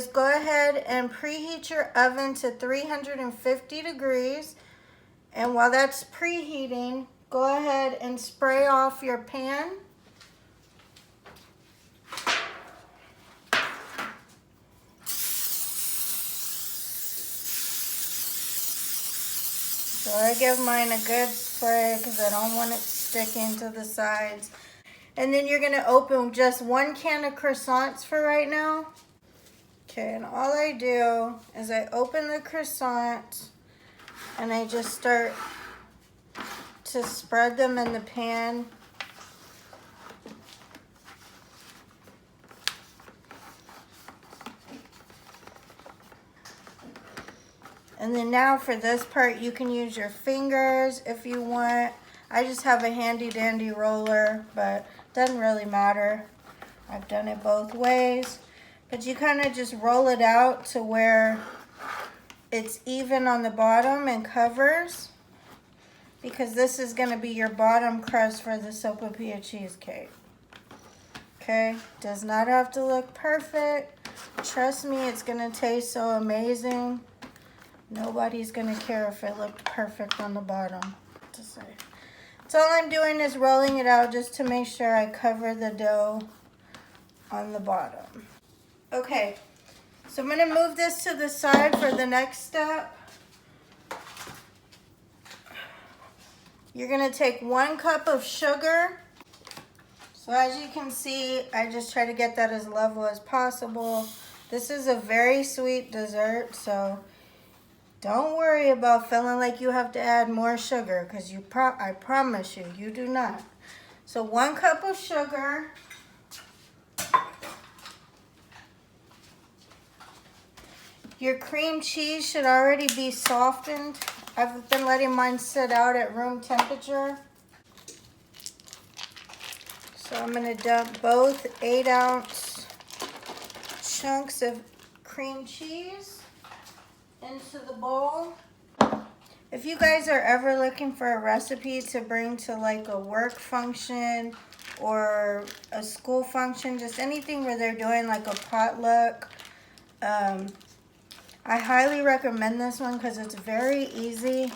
is go ahead and preheat your oven to 350 degrees. And while that's preheating, go ahead and spray off your pan. So I give mine a good spray because I don't want it sticking to the sides. And then you're gonna open just one can of croissants for right now. Okay, and all I do is I open the croissant and I just start to spread them in the pan. And then now for this part, you can use your fingers if you want. I just have a handy dandy roller, but doesn't really matter. I've done it both ways. But you kind of just roll it out to where it's even on the bottom and covers, because this is going to be your bottom crust for the Sopapilla cheesecake. Okay, does not have to look perfect. Trust me, it's going to taste so amazing. Nobody's going to care if it looked perfect on the bottom. So all I'm doing is rolling it out just to make sure I cover the dough on the bottom. Okay, so I'm going to move this to the side for the next step. You're going to take 1 cup of sugar. So as you can see, I just try to get that as level as possible. This is a very sweet dessert, so don't worry about feeling like you have to add more sugar, because I promise you, you do not. So 1 cup of sugar. Your cream cheese should already be softened. I've been letting mine sit out at room temperature. So I'm going to dump both 8-ounce chunks of cream cheese into the bowl. If you guys are ever looking for a recipe to bring to like a work function or a school function, just anything where they're doing like a potluck, I highly recommend this one because it's very easy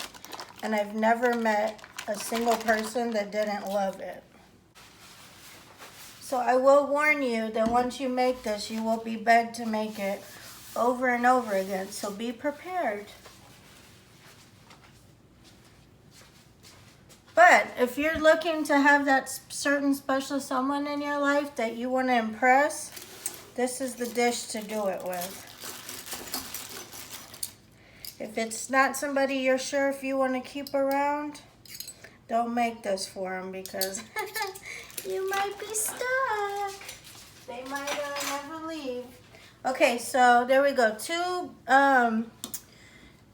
and I've never met a single person that didn't love it. So I will warn you that once you make this, you will be begged to make it over and over again, so be prepared. But if you're looking to have that certain special someone in your life that you want to impress, this is the dish to do it with. If it's not somebody you're sure if you want to keep around, don't make this for them, because you might be stuck. They might never leave. Okay, so there we go.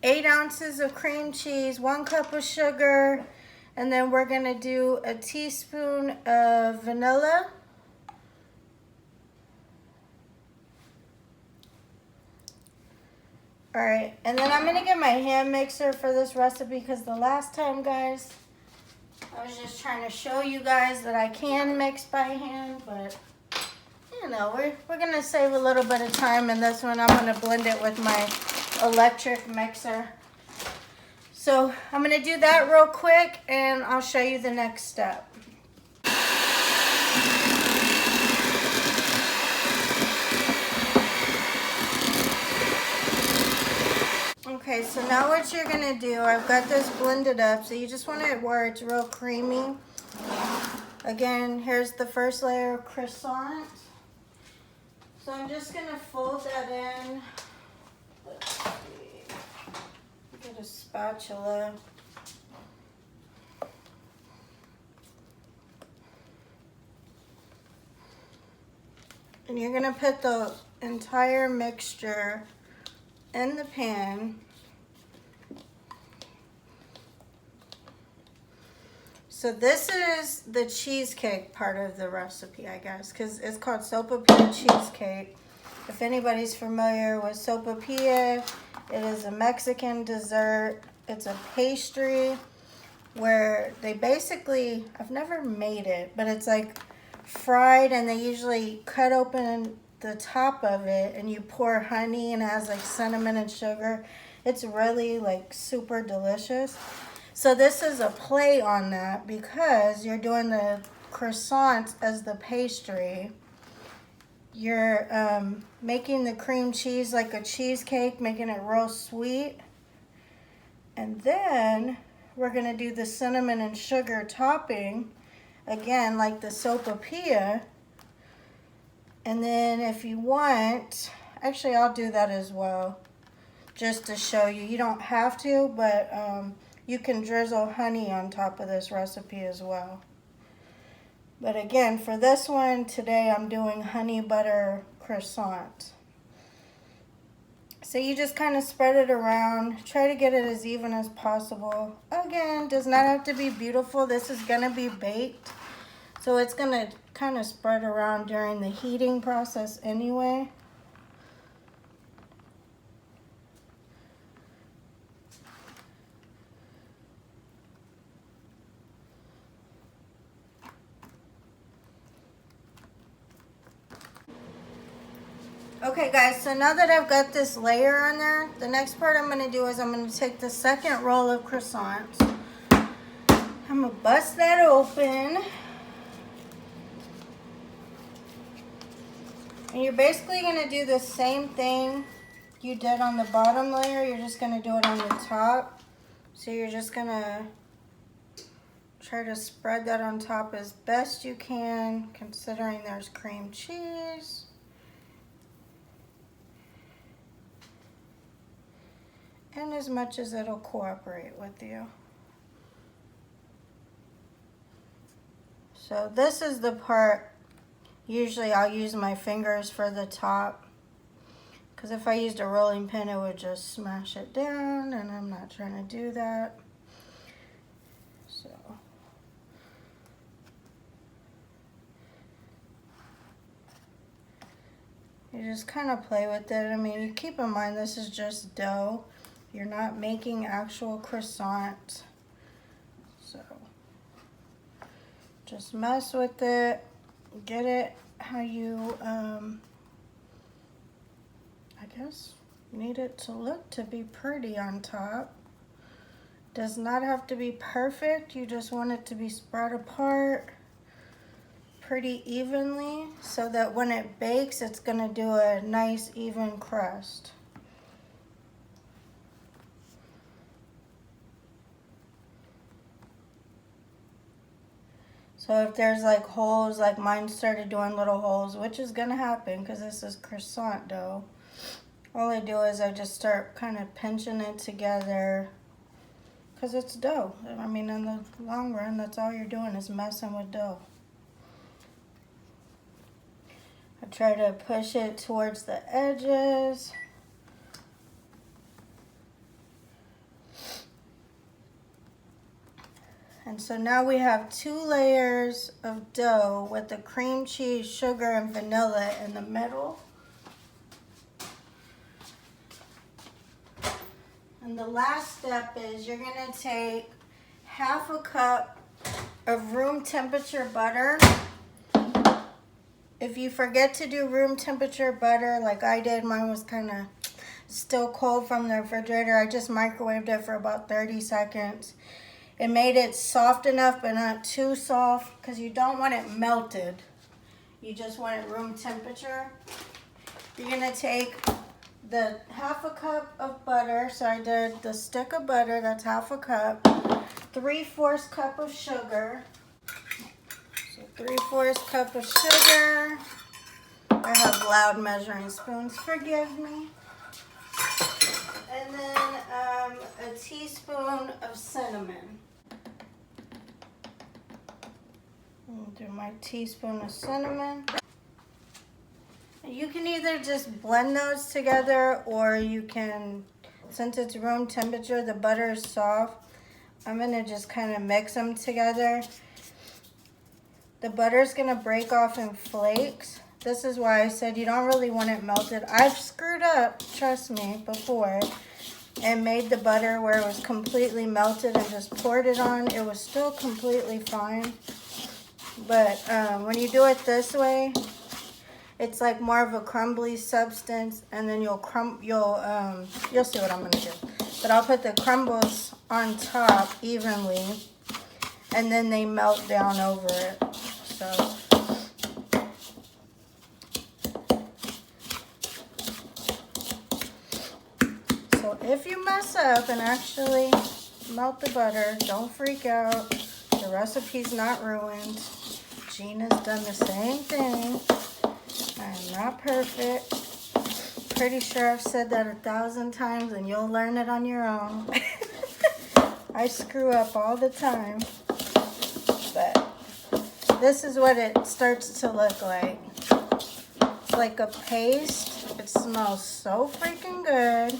8 ounces of cream cheese, 1 cup of sugar, and then we're gonna do a teaspoon of vanilla. All right, and then I'm gonna get my hand mixer for this recipe, because the last time, guys, I was just trying to show you guys that I can mix by hand, but you know, we're gonna save a little bit of time in this one. I'm gonna blend it with my electric mixer. So I'm gonna do that real quick and I'll show you the next step. Okay, so now what you're gonna do, I've got this blended up, so you just want it where it's real creamy. Again, here's the first layer of croissant. So I'm just gonna fold that in. Let's see. Get a spatula. And you're gonna put the entire mixture in the pan. So this is the cheesecake part of the recipe, I guess, because it's called Sopapilla Cheesecake. If anybody's familiar with sopapilla, it is a Mexican dessert. It's a pastry where they basically, I've never made it, but it's like fried, and they usually cut open the top of it and you pour honey and it has like cinnamon and sugar. It's really like super delicious. So this is a play on that because you're doing the croissants as the pastry. You're making the cream cheese like a cheesecake, making it real sweet. And then we're gonna do the cinnamon and sugar topping, again, like the sopapilla. And then if you want, actually I'll do that as well, just to show you. You don't have to, but you can drizzle honey on top of this recipe as well. But again, for this one today, I'm doing honey butter croissant. So you just kind of spread it around. Try to get it as even as possible. Again, does not have to be beautiful. This is going to be baked. So it's going to kind of spread around during the heating process anyway. Okay guys, so now that I've got this layer on there, the next part I'm going to do is I'm going to take the second roll of croissants. I'm going to bust that open. And you're basically going to do the same thing you did on the bottom layer. You're just going to do it on the top. So you're just going to try to spread that on top as best you can, considering there's cream cheese. And as much as it'll cooperate with you. So this is the part, usually I'll use my fingers for the top, because if I used a rolling pin it would just smash it down, and I'm not trying to do that. So you just kind of play with it. I mean, you keep in mind this is just dough. You're not making actual croissant. So just mess with it. Get it how you, I guess, need it to look to be pretty on top. Does not have to be perfect. You just want it to be spread apart pretty evenly so that when it bakes, it's gonna do a nice even crust. So if there's like holes, like mine started doing little holes, which is gonna happen because this is croissant dough. All I do is I just start kind of pinching it together because it's dough. I mean, in the long run, that's all you're doing is messing with dough. I try to push it towards the edges. And so now we have 2 layers of dough with the cream cheese, sugar, and vanilla in the middle. And the last step is you're gonna take half a cup of room temperature butter. If you forget to do room temperature butter like I did, mine was kind of still cold from the refrigerator. I just microwaved it for about 30 seconds. It made it soft enough but not too soft because you don't want it melted. You just want it room temperature. You're gonna take the half a cup of butter. So I did the stick of butter, that's half a cup. 3/4 cup of sugar. So 3/4 cup of sugar. I have loud measuring spoons, forgive me. And then a teaspoon of cinnamon. Do my teaspoon of cinnamon. You can either just blend those together, or you can, since it's room temperature, the butter is soft, I'm gonna just kind of mix them together. The butter's gonna break off in flakes. This is why I said you don't really want it melted. I've screwed up, trust me, before, and made the butter where it was completely melted and just poured it on. It was still completely fine. But when you do it this way, It's like more of a crumbly substance, and then you'll see what I'm gonna do. But I'll put the crumbles on top evenly, and then they melt down over it. So if you mess up and actually melt the butter, don't freak out. The recipe's not ruined. Gina's done the same thing. I'm not perfect. Pretty sure I've said that 1,000 times, and you'll learn it on your own. I screw up all the time. But this is what it starts to look like. It's like a paste. It smells so freaking good.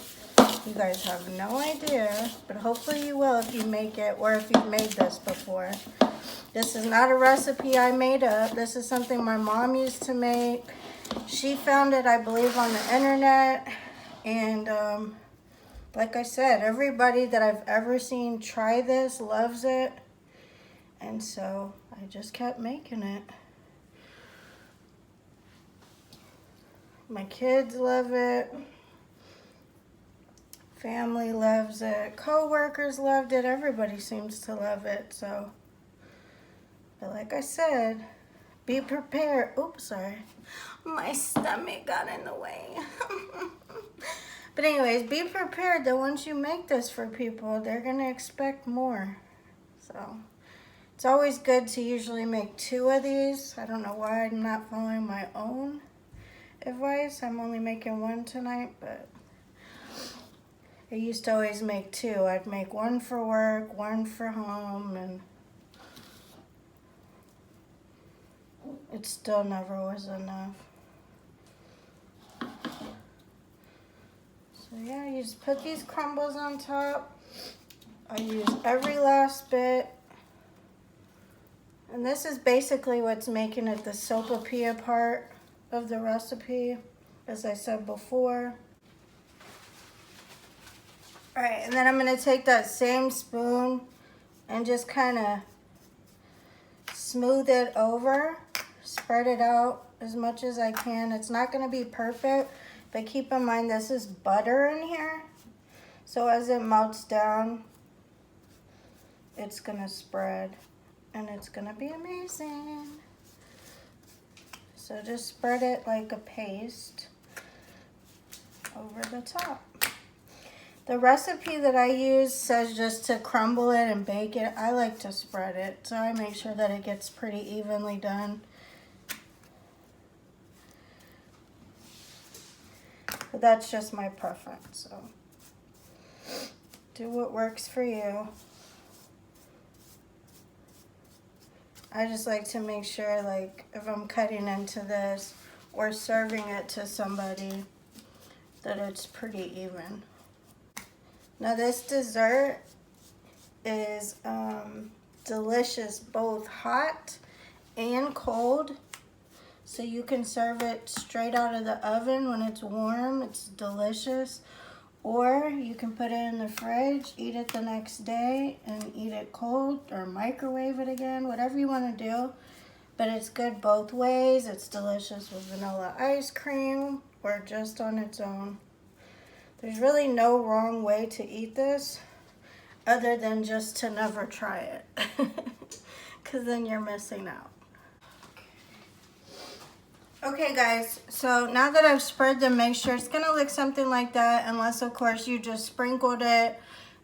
You guys have no idea, but hopefully you will if you make it, or if you've made this before. This is not a recipe I made up. This is something my mom used to make. She found it, I believe, on the internet. And like I said, everybody that I've ever seen try this loves it. And so I just kept making it. My kids love it. Family loves it. Co-workers loved it. Everybody seems to love it. So, but like I said, be prepared. Oops, sorry. My stomach got in the way. But anyways, be prepared that once you make this for people, they're going to expect more. So, it's always good to usually make 2 of these. I don't know why I'm not following my own advice. I'm only making 1 tonight, but I used to always make 2. I'd make 1 for work, 1 for home, and it still never was enough. So yeah, you just put these crumbles on top. I use every last bit. And this is basically what's making it the sopapilla part of the recipe, as I said before. All right, and then I'm gonna take that same spoon and just kind of smooth it over, spread it out as much as I can. It's not gonna be perfect, but keep in mind this is butter in here. So as it melts down, it's gonna spread and it's gonna be amazing. So just spread it like a paste over the top. The recipe that I use says just to crumble it and bake it. I like to spread it, so I make sure that it gets pretty evenly done. But that's just my preference, so do what works for you. I just like to make sure, like, if I'm cutting into this or serving it to somebody, that it's pretty even. Now this dessert is delicious, both hot and cold. So you can serve it straight out of the oven when it's warm. It's delicious. Or you can put it in the fridge, eat it the next day, and eat it cold or microwave it again, whatever you want to do. But it's good both ways. It's delicious with vanilla ice cream or just on its own. There's really no wrong way to eat this other than just to never try it, because then you're missing out. Okay guys, so now that I've spread the mixture, it's gonna look something like that, unless of course you just sprinkled it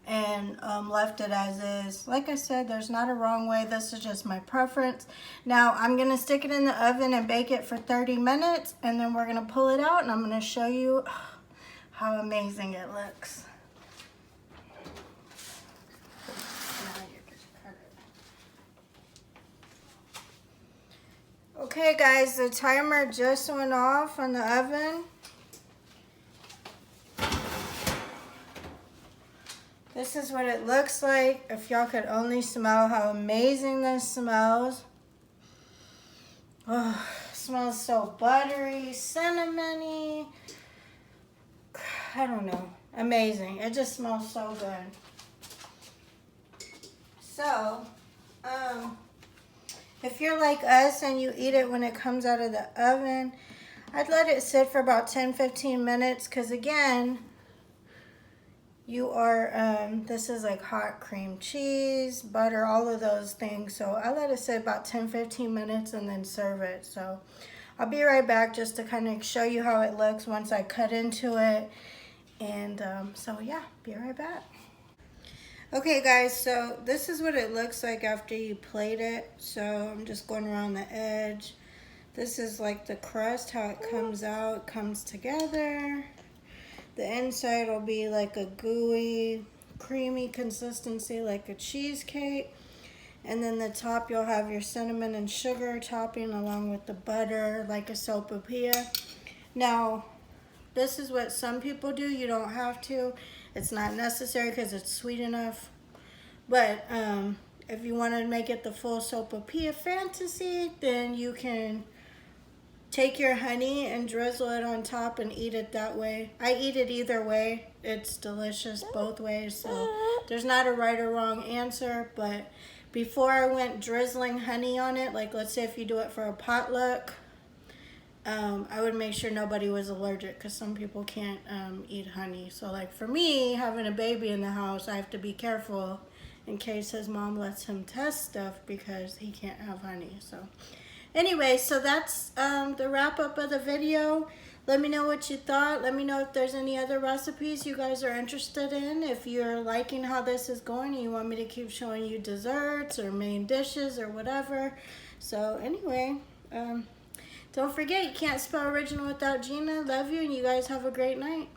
and left it as is. Like I said, there's not a wrong way. This is just my preference. Now I'm gonna stick it in the oven and bake it for 30 minutes, and then we're gonna pull it out and I'm gonna show you how amazing it looks. Okay guys, the timer just went off on the oven. This is what it looks like. If y'all could only smell how amazing this smells. Oh, it smells so buttery, cinnamony. I don't know, amazing. It just smells so good. So, if you're like us and you eat it when it comes out of the oven, I'd let it sit for about 10-15 minutes because again, you are, this is like hot cream cheese, butter, all of those things. So I let it sit about 10-15 minutes and then serve it. So I'll be right back just to kind of show you how it looks once I cut into it. And so yeah, be right back. Okay guys, so this is what it looks like after you plate it. So I'm just going around the edge. This is like the crust, how it comes out, comes together. The inside will be like a gooey, creamy consistency like a cheesecake. And then the top you'll have your cinnamon and sugar topping along with the butter like a sopapilla. Now, this is what some people do. You don't have to. It's not necessary because it's sweet enough. But if you want to make it the full sopapilla fantasy, then you can take your honey and drizzle it on top and eat it that way. I eat it either way. It's delicious both ways. So there's not a right or wrong answer. But before I went drizzling honey on it, like let's say if you do it for a potluck, I would make sure nobody was allergic because some people can't eat honey. So like for me, having a baby in the house, I have to be careful in case his mom lets him test stuff because he can't have honey. So anyway, so that's the wrap up of the video. Let me know what you thought. Let me know if there's any other recipes you guys are interested in. If you're liking how this is going and you want me to keep showing you desserts or main dishes or whatever. So anyway, don't forget, you can't spell original without Gina. Love you, and you guys have a great night.